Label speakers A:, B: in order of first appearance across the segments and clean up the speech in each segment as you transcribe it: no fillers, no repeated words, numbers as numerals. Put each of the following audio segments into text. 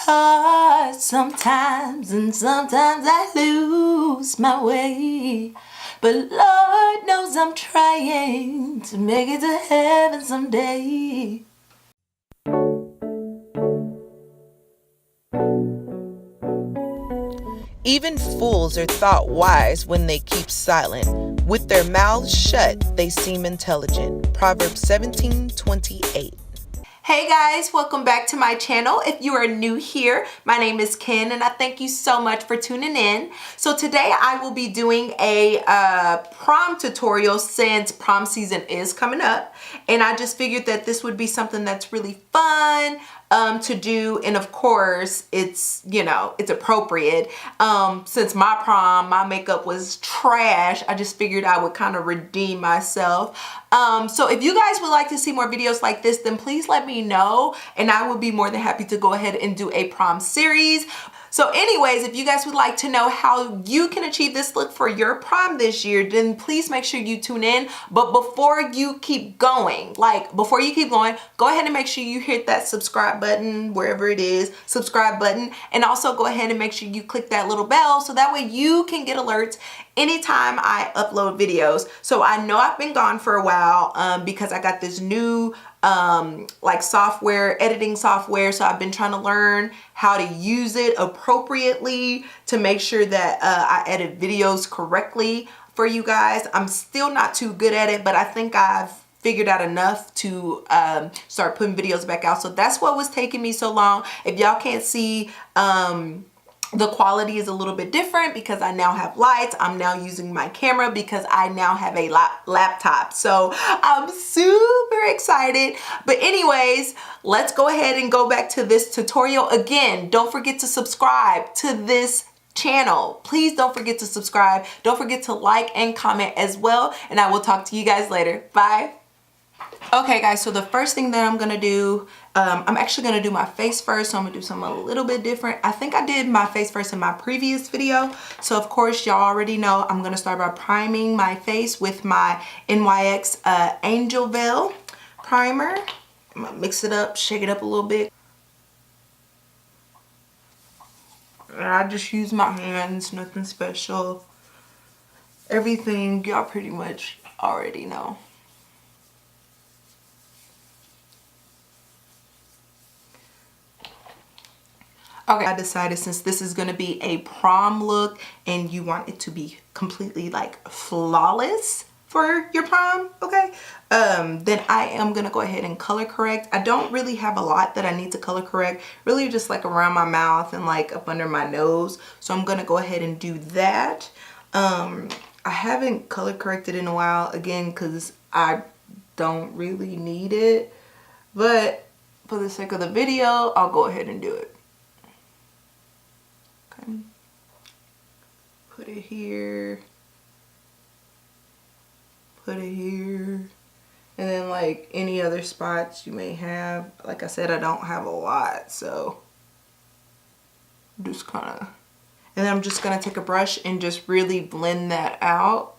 A: hard sometimes, and sometimes I lose my way. But Lord knows I'm trying to make it to heaven someday.
B: Even fools are thought wise when they keep silent. With their mouths shut, they seem intelligent. Proverbs 17:28.
A: Hey guys, welcome back to my channel. If you are new here, my name is Ken and I thank you so much for tuning in. So today I will be doing a prom tutorial since prom season is coming up, and I just figured that this would be something that's really fun to do, and of course it's, you know, it's appropriate. Since my prom, my makeup was trash, I just figured I would kind of redeem myself. So if you guys would like to see more videos like this, then please let me know and I would be more than happy to go ahead and do a prom series. So anyways, if you guys would like to know how you can achieve this look for your prom this year, then please make sure you tune in. But before you keep going, go ahead and make sure you hit that subscribe button, wherever it is, subscribe button. And also go ahead and make sure you click that little bell so that way you can get alerts anytime I upload videos. So I know I've been gone for a while because I got this new editing software, so I've been trying to learn how to use it appropriately to make sure that I edit videos correctly for you guys. I'm still not too good at it, but I think I've figured out enough to start putting videos back out. So that's what was taking me so long. If y'all can't see, the quality is a little bit different because I now have lights. I'm now using my camera because I now have a laptop. So I'm super excited. But anyways, let's go ahead and go back to this tutorial. Again, don't forget to subscribe to this channel. Please don't forget to subscribe. Don't forget to like and comment as well. And I will talk to you guys later. Bye. Okay guys, so the first thing that I'm gonna do, I'm actually gonna do my face first. So I'm gonna do something a little bit different. I think I did my face first in my previous video. So of course y'all already know I'm gonna start by priming my face with my NYX Angel Veil primer. I'm gonna mix it up, shake it up a little bit. And I just use my hands, nothing special. Everything y'all pretty much already know. Okay, I decided since this is going to be a prom look and you want it to be completely like flawless for your prom, okay, then I am going to go ahead and color correct. I don't really have a lot that I need to color correct, really just like around my mouth and like up under my nose. So I'm going to go ahead and do that. I haven't color corrected in a while, again, because I don't really need it. But for the sake of the video, I'll go ahead and do it. Put it here, put it here, and then like any other spots you may have. Like I said, I don't have a lot, so just kind of, and then I'm just gonna take a brush and just really blend that out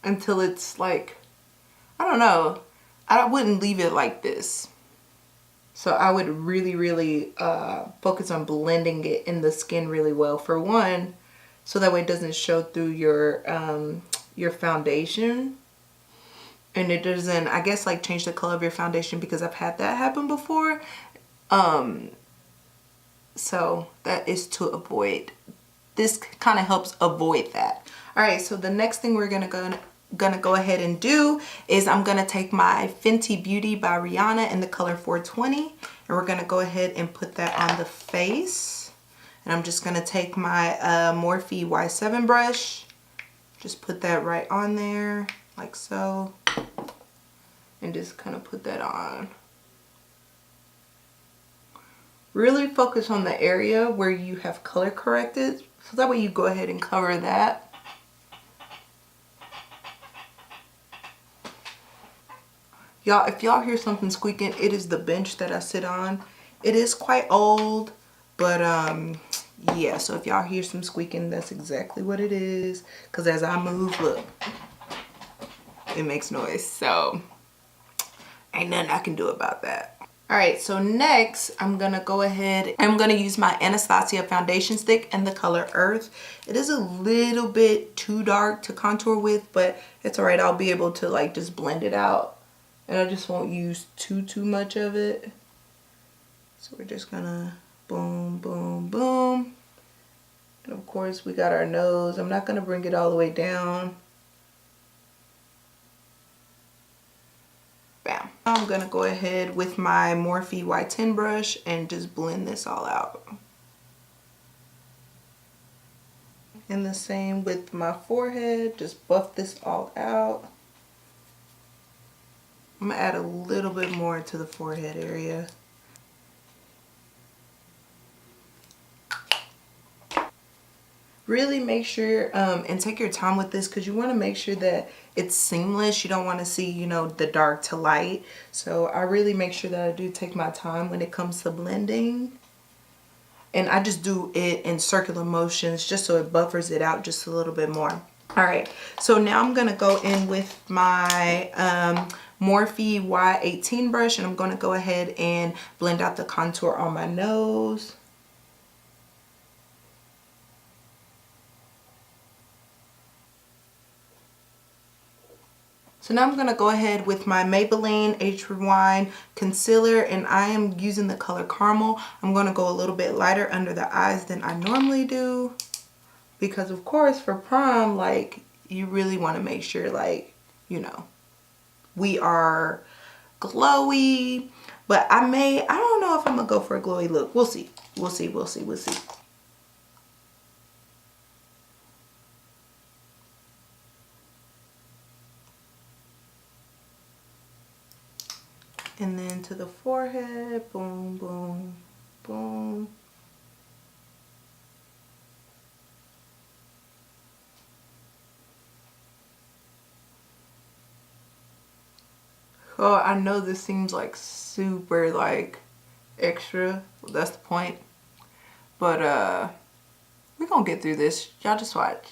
A: until it's like, I don't know, I wouldn't leave it like this. So I would really focus on blending it in the skin really well, for one, so that way it doesn't show through your foundation, and it doesn't, I guess, like change the color of your foundation, because I've had that happen before. So that is to avoid, this kind of helps avoid that. All right, so the next thing we're gonna go ahead and do is I'm gonna take my Fenty Beauty by Rihanna in the color 420, and we're gonna go ahead and put that on the face. And I'm just gonna take my Morphe Y7 brush, just put that right on there like so, and just kind of put that on. Really focus on the area where you have color corrected, so that way you go ahead and cover that. Y'all, if y'all hear something squeaking, it is the bench that I sit on. It is quite old, but yeah, so if y'all hear some squeaking, that's exactly what it is. Because as I move, look, it makes noise. So ain't nothing I can do about that. All right, so next I'm gonna go ahead, I'm gonna use my Anastasia foundation stick in the color Earth. It is a little bit too dark to contour with, but it's all right. I'll be able to like just blend it out, and I just won't use too much of it. So we're just gonna boom, boom, boom. And of course we got our nose. I'm not gonna bring it all the way down. Bam. I'm gonna go ahead with my Morphe Y10 brush and just blend this all out. And the same with my forehead, just buff this all out. I'm gonna add a little bit more to the forehead area. Really make sure and take your time with this, because you want to make sure that it's seamless. You don't want to see, you know, the dark to light. So I really make sure that I do take my time when it comes to blending. And I just do it in circular motions just so it buffers it out just a little bit more. All right, so now I'm gonna go in with my Morphe Y18 brush, and I'm gonna go ahead and blend out the contour on my nose. So now I'm going to go ahead with my Maybelline Age Rewind concealer, and I am using the color Caramel. I'm going to go a little bit lighter under the eyes than I normally do, because of course for prom, like, you really want to make sure, like, you know, we are glowy. But I don't know if I'm going to go for a glowy look. We'll see. We'll see. We'll see. We'll see. And then to the forehead, boom, boom, boom. Oh, I know this seems like super like extra. Well, that's the point. But we're gonna get through this. Y'all just watch.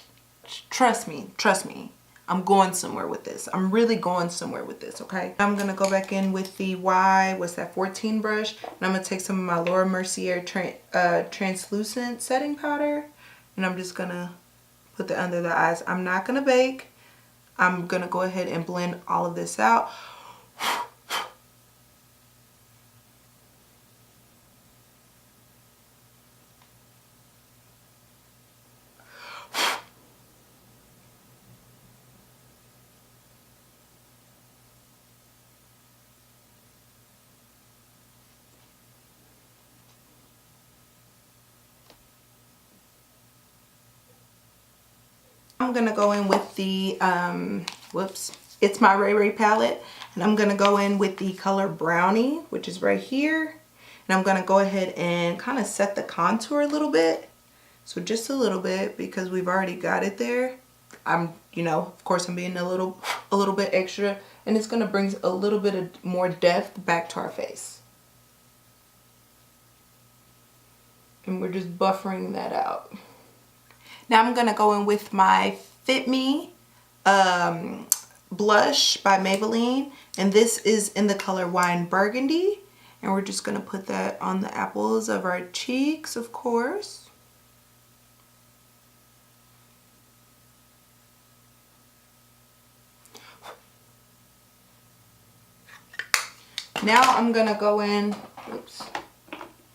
A: Trust me, trust me. I'm going somewhere with this. I'm really going somewhere with this, okay? I'm gonna go back in with the 14 brush, and I'm gonna take some of my Laura Mercier translucent setting powder, and I'm just gonna put that under the eyes. I'm not gonna bake. I'm gonna go ahead and blend all of this out. I'm gonna go in with the It's My Ray Ray palette, and I'm gonna go in with the color Brownie, which is right here, and I'm gonna go ahead and kind of set the contour a little bit. So just a little bit, because we've already got it there. You know, of course I'm being a little bit extra, and it's gonna bring a little bit of more depth back to our face. And we're just buffering that out. Now I'm gonna go in with my Fit Me blush by Maybelline, and this is in the color Wine Burgundy, and we're just gonna put that on the apples of our cheeks, of course. Now I'm gonna go in, oops,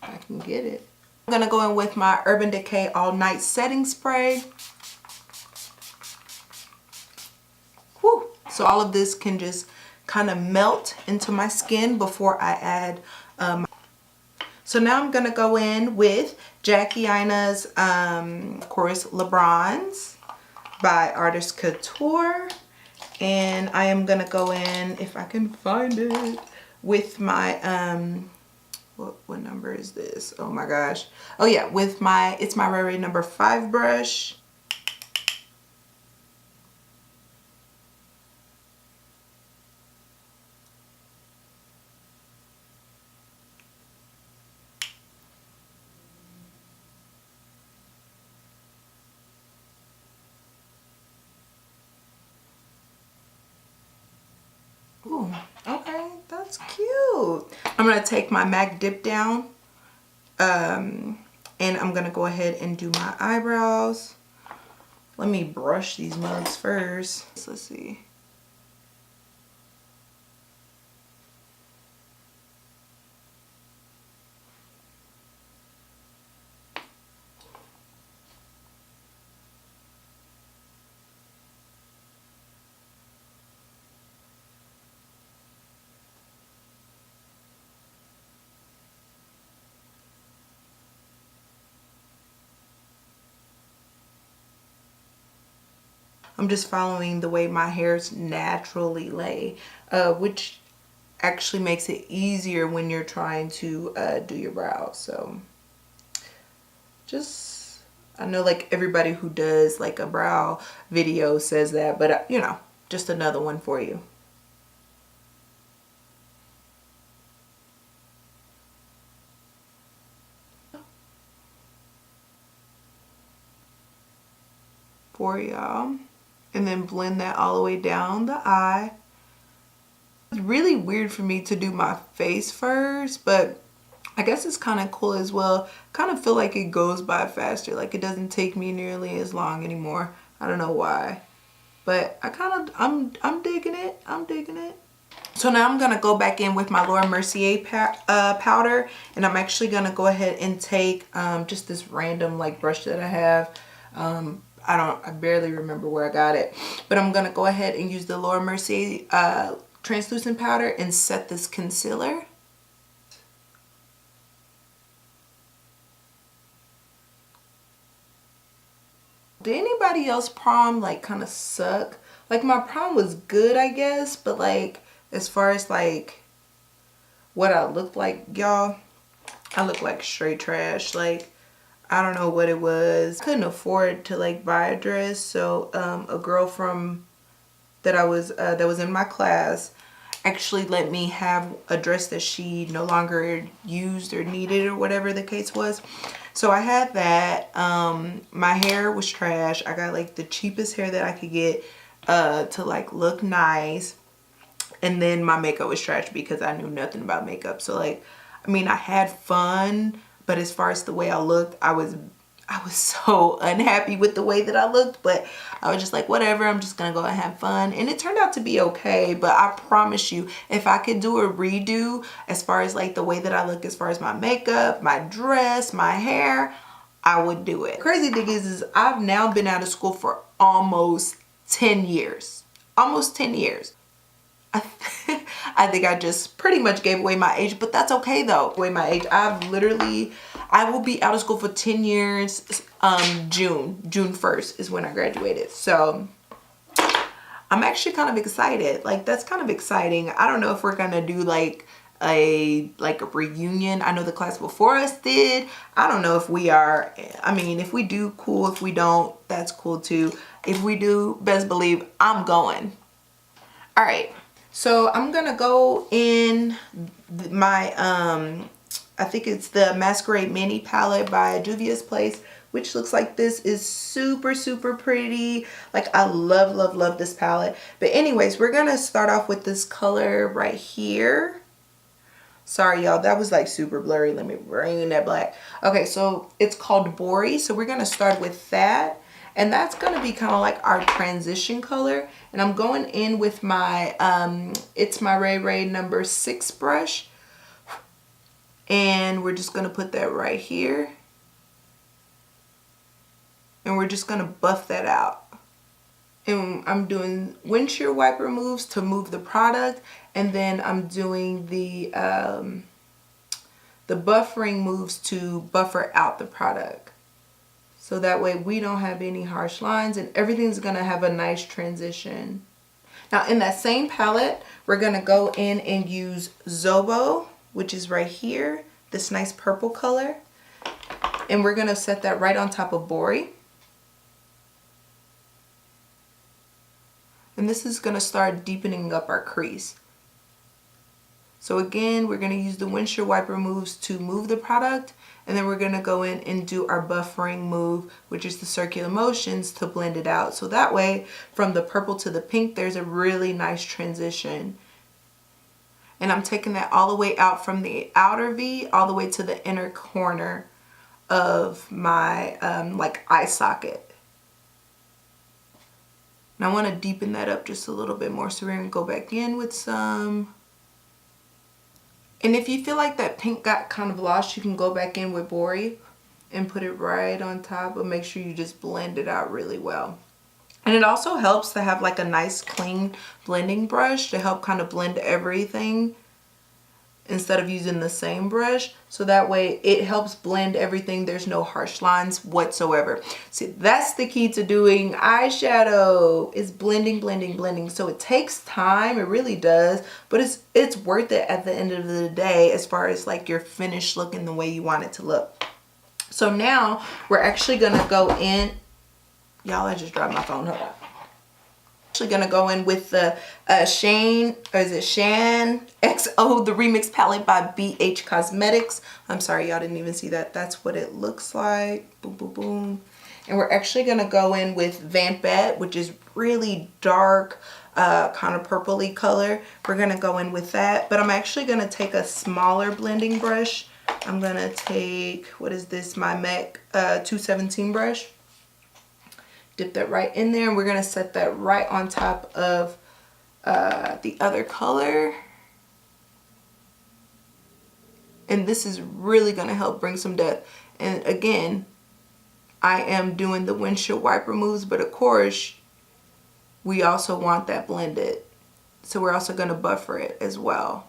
A: I can get it. I'm gonna go in with my Urban Decay All Night Setting Spray. Whew. So all of this can just kind of melt into my skin before I add. So now I'm gonna go in with Jackie Aina's, of course, LeBron's by Artist Couture. And I am gonna go in, if I can find it, with my, what number is this? Oh my gosh. Oh yeah, with my It's My Ray Ray number 5 brush. Ooh, okay, that's cute. I'm going to take my MAC dip down and I'm going to go ahead and do my eyebrows. Let me brush these mugs first. Let's see. I'm just following the way my hairs naturally lay, which actually makes it easier when you're trying to do your brows. So just, I know like everybody who does like a brow video says that, but you know, just another one for you. For y'all. And then blend that all the way down the eye. It's really weird for me to do my face first, but I guess it's kind of cool as well. Kind of feel like it goes by faster. Like it doesn't take me nearly as long anymore. I don't know why, but I'm digging it. I'm digging it. So now I'm gonna go back in with my Laura Mercier powder, and I'm actually gonna go ahead and take just this random like brush that I have. I barely remember where I got it, but I'm gonna go ahead and use the Laura Mercier translucent powder and set this concealer. Did anybody else prom like kind of suck? Like my prom was good, I guess, but like as far as like what I looked like, y'all, I look like straight trash. Like I don't know what it was. Couldn't afford to like buy a dress, so a girl from that was in my class actually let me have a dress that she no longer used or needed or whatever the case was. So I had that. My hair was trash. I got like the cheapest hair that I could get to like look nice, and then my makeup was trash because I knew nothing about makeup. So like, I mean, I had fun, but as far as the way I looked, I was so unhappy with the way that I looked, but I was just like, whatever, I'm just gonna go and have fun. And it turned out to be okay, but I promise you, if I could do a redo as far as like the way that I look, as far as my makeup, my dress, my hair, I would do it. Crazy thing is I've now been out of school for almost 10 years. Almost 10 years. I think I just pretty much gave away my age, but that's okay though. Away my age. I will be out of school for 10 years. June 1st is when I graduated. So I'm actually kind of excited. Like that's kind of exciting. I don't know if we're gonna do like a reunion. I know the class before us did. I don't know if we are. I mean, if we do, cool. If we don't, that's cool too. If we do, best believe I'm going. All right. So I'm gonna go in my I think it's the Masquerade Mini palette by Juvia's Place, which looks like this. Is super pretty. Like I love this palette. But anyways, we're gonna start off with this color right here. Sorry y'all, that was like super blurry. Let me bring that black. Okay, so it's called Bori. So we're gonna start with that. And that's gonna be kind of like our transition color. And I'm going in with my, it's my Ray Ray number 6 brush. And we're just gonna put that right here. And we're just gonna buff that out. And I'm doing windshield wiper moves to move the product. And then I'm doing the buffering moves to buffer out the product. So that way we don't have any harsh lines and everything's gonna have a nice transition. Now in that same palette, we're gonna go in and use Zobo, which is right here, this nice purple color. And we're gonna set that right on top of Bori. And this is gonna start deepening up our crease. So again, we're gonna use the windshield wiper moves to move the product, and then we're gonna go in and do our buffering move, which is the circular motions, to blend it out. So that way, from the purple to the pink, there's a really nice transition. And I'm taking that all the way out from the outer V all the way to the inner corner of my like eye socket. And I want to deepen that up just a little bit more, so we're going to go back in with some. And if you feel like that pink got kind of lost, you can go back in with Bori and put it right on top, but make sure you just blend it out really well. And it also helps to have like a nice clean blending brush to help kind of blend everything instead of using the same brush. So that way it helps blend everything. There's no harsh lines whatsoever. See, that's the key to doing eyeshadow, is blending, blending, blending. So it takes time, it really does, but it's worth it at the end of the day as far as like your finished look and the way you want it to look. So now we're actually gonna go in, y'all, I just dropped my phone, hold on. Actually gonna go in with the Shan XO, the Remix palette by BH Cosmetics. I'm sorry, y'all didn't even see that. That's what it looks like. Boom, boom, boom. And we're actually gonna go in with Vampette, which is really dark, kind of purpley color. We're gonna go in with that, but I'm actually gonna take a smaller blending brush. I'm gonna take, what is this, my MAC 217 brush. Dip that right in there, and we're gonna set that right on top of the other color. And this is really gonna help bring some depth. And again, I am doing the windshield wiper moves, but of course, we also want that blended. So we're also gonna buffer it as well.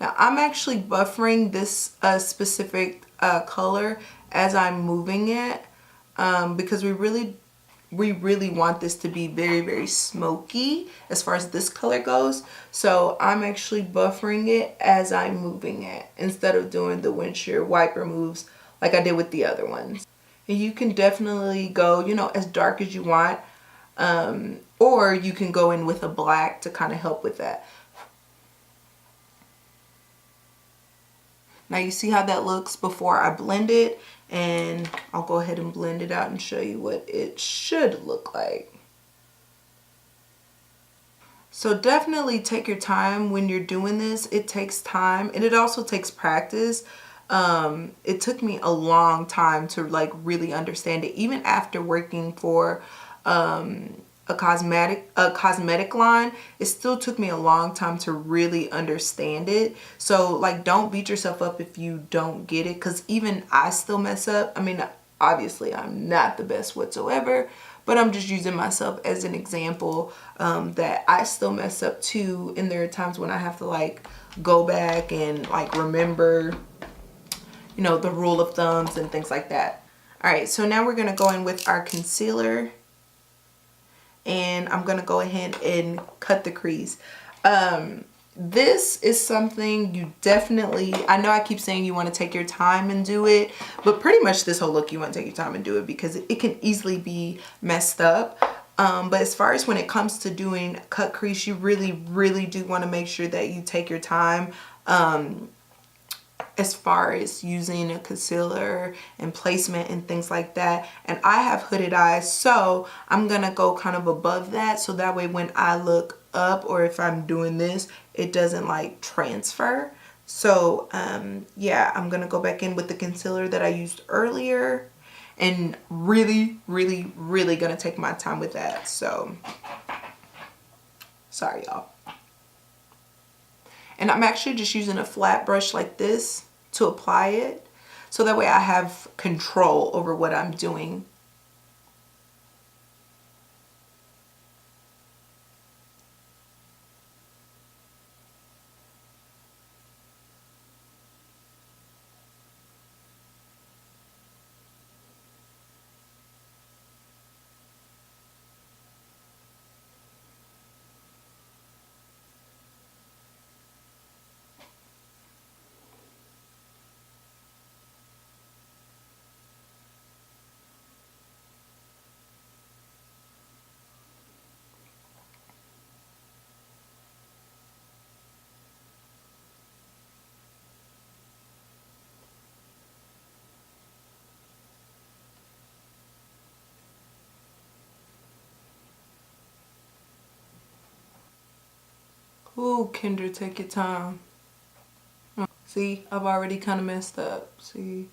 A: Now I'm actually buffering this specific color as I'm moving it because we really want this to be very, very smoky as far as this color goes. So I'm actually buffering it as I'm moving it instead of doing the windshield wiper moves like I did with the other ones. And you can definitely go, you know, as dark as you want, or you can go in with a black to kind of help with that. Now you see how that looks before I blend it, and I'll go ahead and blend it out and show you what it should look like. So definitely take your time when you're doing this. It takes time, and it also takes practice. It took me a long time to like really understand it, even after working for a cosmetic line. It still took me a long time to really understand it. So like, don't beat yourself up if you don't get it, because even I still mess up. I mean, obviously I'm not the best whatsoever, but I'm just using myself as an example, that I still mess up too, and there are times when I have to like go back and like remember, you know, the rule of thumbs and things like that. All right, so now we're gonna go in with our concealer, and I'm gonna go ahead and cut the crease. This is something you definitely, I know I keep saying you want to take your time and do it, but pretty much this whole look you want to take your time and do it, because it can easily be messed up. But as far as when it comes to doing cut crease, you really do want to make sure that you take your time as far as using a concealer and placement and things like that. And I have hooded eyes, so I'm gonna go kind of above that, so that way when I look up, or if I'm doing this, it doesn't like transfer. So yeah, I'm gonna go back in with the concealer that I used earlier, and really gonna take my time with that. So sorry y'all. And I'm actually just using a flat brush like this to apply it, so that way I have control over what I'm doing. Ooh, Kendra, take your time. See, I've already kind of messed up. See,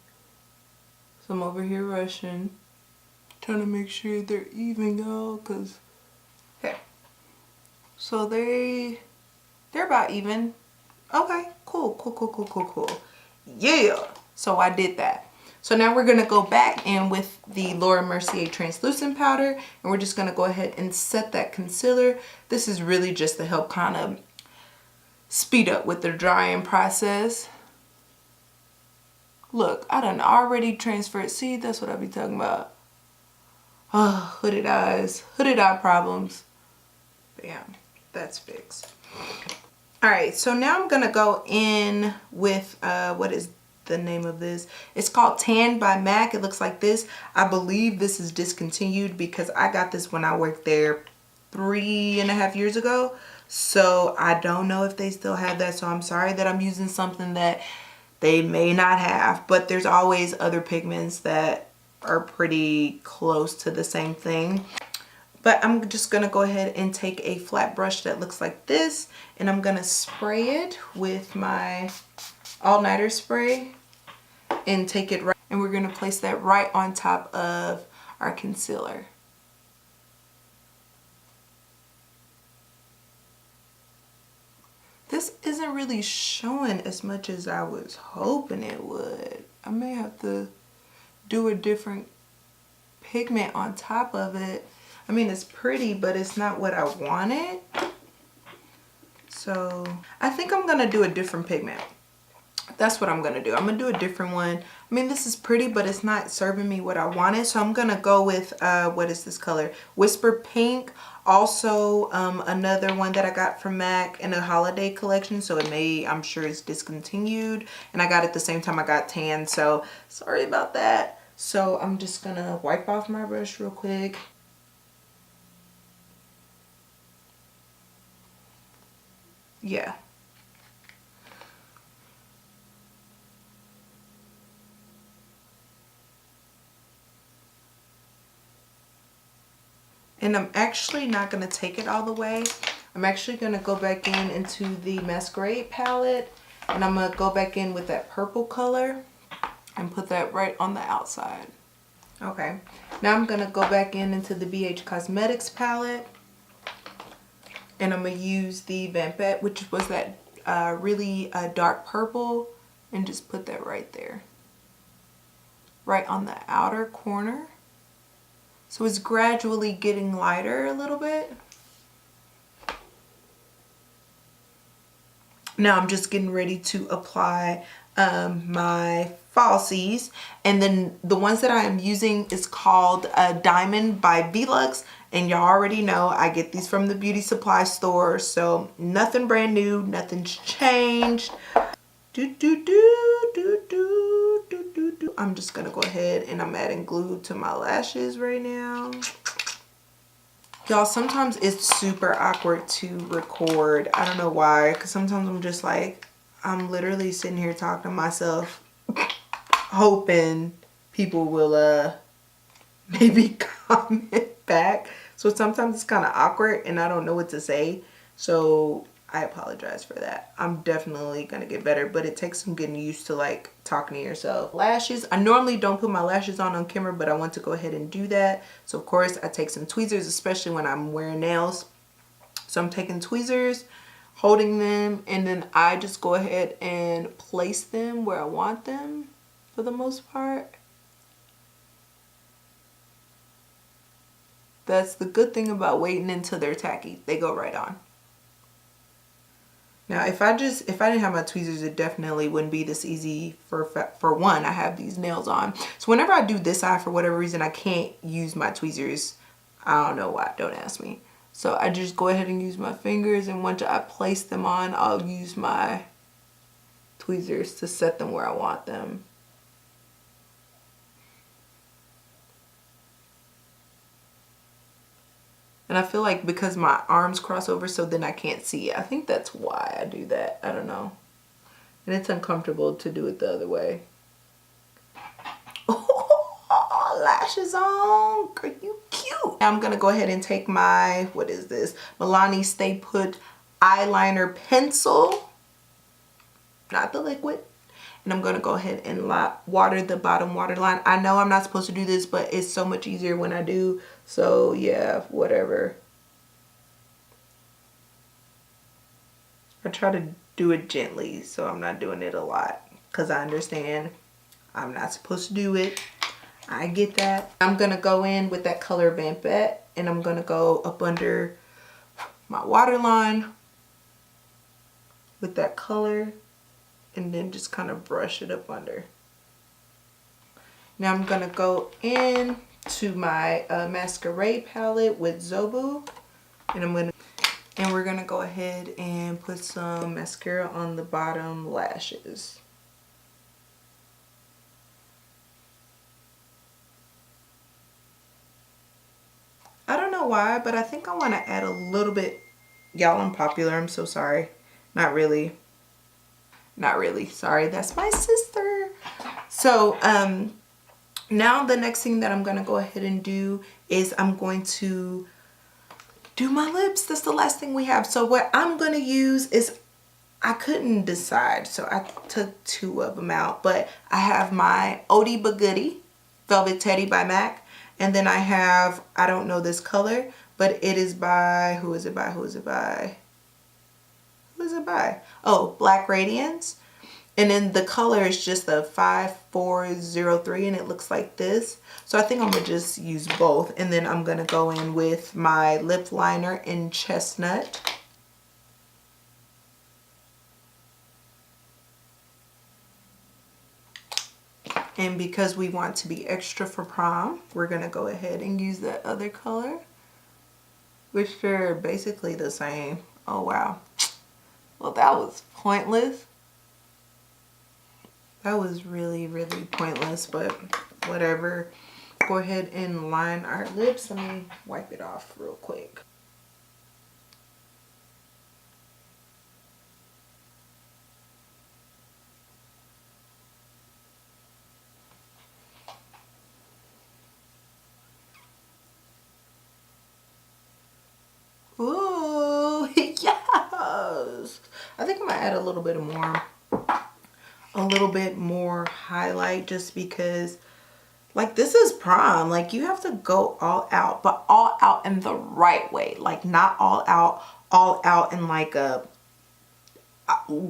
A: so I'm over here rushing, trying to make sure they're even, y'all, cause okay. So they're about even. Okay, cool. Yeah. So I did that. So now we're gonna go back in with the Laura Mercier translucent powder, and we're just gonna go ahead and set that concealer. This is really just to help kind of speed up with the drying process. Look, I done already transferred. See, that's what I be talking about. Oh, hooded eyes, hooded eye problems. Bam, that's fixed. All right, so now I'm gonna go in with, what is the name of this? It's called Tan by MAC. It looks like this. I believe this is discontinued because I got this when I worked there 3.5 years ago. So I don't know if they still have that. So I'm sorry that I'm using something that they may not have, but there's always other pigments that are pretty close to the same thing. But I'm just gonna go ahead and take a flat brush that looks like this, and I'm gonna spray it with my all-nighter spray and take it right, and we're gonna place that right on top of our concealer. This isn't really showing as much as I was hoping it would. I may have to do a different pigment on top of it. I mean, it's pretty, but it's not what I wanted. So I think I'm gonna do a different pigment. That's what I'm gonna do. I'm gonna do a different one. I mean, this is pretty, but it's not serving me what I wanted. So I'm gonna go with, what is this color? Whisper Pink. Also, another one that I got from MAC in a holiday collection. So it may, I'm sure it's discontinued. And I got it the same time I got tan. So sorry about that. So I'm just gonna wipe off my brush real quick. Yeah. And I'm actually not going to take it all the way. I'm actually going to go back in into the Masquerade palette, and I'm going to go back in with that purple color and put that right on the outside. Okay, now I'm going to go back in into the BH Cosmetics palette, and I'm going to use the Vampette, which was that really dark purple, and just put that right there, right on the outer corner. So it's gradually getting lighter a little bit. Now I'm just getting ready to apply my falsies, and then the ones that I am using is called Diamond by Velux, and y'all already know I get these from the beauty supply store, so nothing brand new, nothing's changed. I'm just gonna go ahead and I'm adding glue to my lashes right now. Y'all, sometimes it's super awkward to record. I don't know why, because sometimes I'm just like, I'm literally sitting here talking to myself, hoping people will maybe comment back. So sometimes it's kind of awkward and I don't know what to say. So I apologize for that. I'm definitely gonna get better, but it takes some getting used to like talking to yourself. Lashes, I normally don't put my lashes on camera, but I want to go ahead and do that. So of course I take some tweezers, especially when I'm wearing nails. So I'm taking tweezers, holding them, and then I just go ahead and place them where I want them for the most part. That's the good thing about waiting until they're tacky. They go right on. Now, if I didn't have my tweezers, it definitely wouldn't be this easy. For one, I have these nails on. So whenever I do this eye, for whatever reason, I can't use my tweezers. I don't know why, don't ask me. So I just go ahead and use my fingers, and once I place them on, I'll use my tweezers to set them where I want them. And I feel like because my arms cross over, so then I can't see it. I think that's why I do that. I don't know. And it's uncomfortable to do it the other way. Oh, lashes on. Girl, you cute. Now I'm going to go ahead and take my, what is this? Milani Stay Put eyeliner pencil, not the liquid. And I'm going to go ahead and water the bottom waterline. I know I'm not supposed to do this, but it's so much easier when I do. So yeah, whatever. I try to do it gently, so I'm not doing it a lot, because I understand I'm not supposed to do it. I get that. I'm going to go in with that color Vampette, and I'm going to go up under my waterline with that color, and then just kind of brush it up under. Now I'm going to go in to my masquerade palette with Zobu, and we're going to go ahead and put some mascara on the bottom lashes. I don't know why, but I think I want to add a little bit. Y'all, I'm popular. I'm so sorry. Not really. Not really. Sorry. That's my sister. So, now the next thing that I'm going to go ahead and do is I'm going to do my lips. That's the last thing we have. So what I'm going to use is, I couldn't decide, so I took two of them out, but I have my Oldie But Goodie Velvet Teddy by MAC, and then I have, I don't know this color, but it is by, who is it by? Oh, Black Radiance. And then the color is just a 5403, and it looks like this. So I think I'm gonna just use both. And then I'm gonna go in with my lip liner in Chestnut. And because we want to be extra for prom, we're gonna go ahead and use that other color, which they're basically the same. Oh wow. Well, that was pointless. That was really, really pointless, but whatever. Go ahead and line our lips. Let me wipe it off real quick. Ooh, yes. I think I'm gonna add a little bit more highlight, just because, like, this is prom. Like, you have to go all out, but all out in the right way. Like, not all out in like a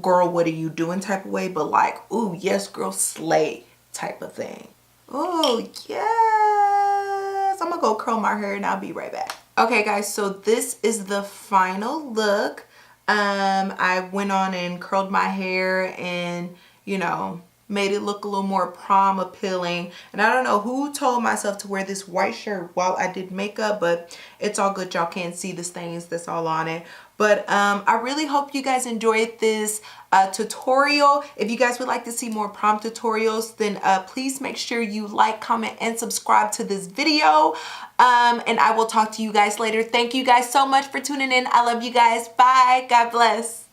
A: girl, what are you doing type of way, but like, ooh, yes, girl, slay type of thing. Oh, yes. I'm gonna go curl my hair and I'll be right back. Okay, guys, so this is the final look. I went on and curled my hair and, you know, made it look a little more prom appealing. And I don't know who told myself to wear this white shirt while I did makeup, but it's all good. Y'all can't see the stains that's all on it. But I really hope you guys enjoyed this tutorial. If you guys would like to see more prom tutorials, then please make sure you like, comment, and subscribe to this video. And I will talk to you guys later. Thank you guys so much for tuning in. I love you guys. Bye. God bless.